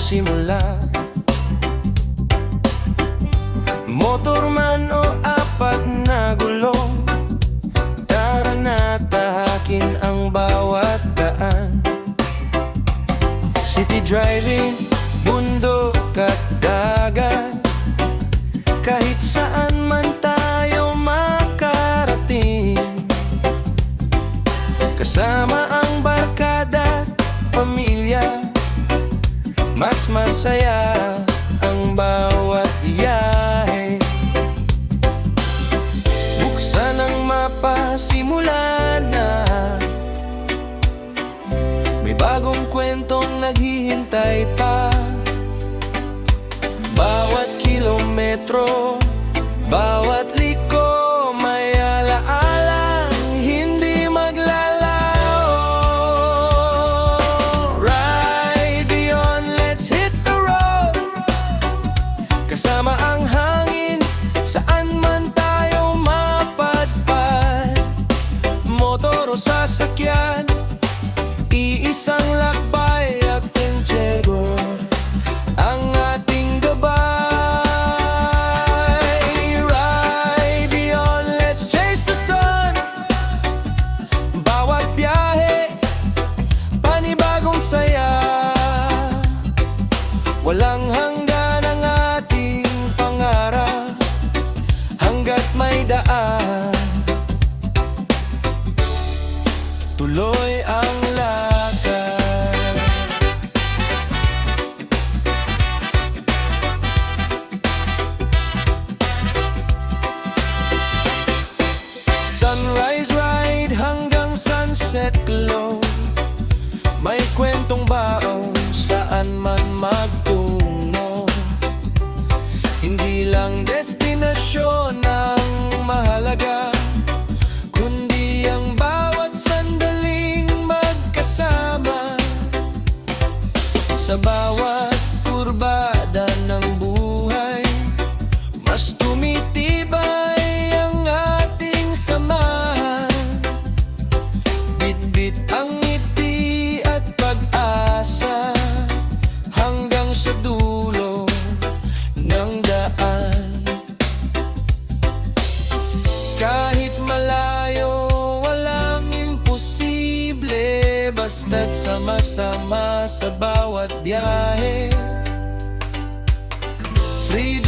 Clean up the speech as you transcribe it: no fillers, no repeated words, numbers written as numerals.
simula. Motor man o apat na gulong, tara na tahakin ang bawat daan. City driving, bundok at dagat, kahit saan man tayo makarating. Kasama ang barkada, pamilya, mas masaya ang bawat biyahe. Buksan ang mapa, simula na. May bagong kwentong naghihintay pa. Bawat kilometro, bawat liko, may alaalang hindi maglalaho. Ride beyond, let's hit the road. Kasama ang hangin, saan man tayo mapadpad. Motor o sasakyan, iisang lakbay at pinchego ang ating gabay. Ride beyond, let's chase the sun. Bawat biyahe, panibagong saya. Walang hanggan ang ating pangarap, hanggat may daan. Tuloy ang lakad. Sunrise ride hanggang sunset glow, may kwentong baon saan man magtungo. Hindi lang destinasyon ang mahalaga, kundi ang bawat sandaling magkasama. Sa bawat kurbada ng buhay, mas tumitibay ang ating samahan. Bitbit ang ngiti at pag-asa, hanggang sa dulo ng daan. Kahit malayo, walang imposible, basta't sama-sama sa bawat biyahe. Freedom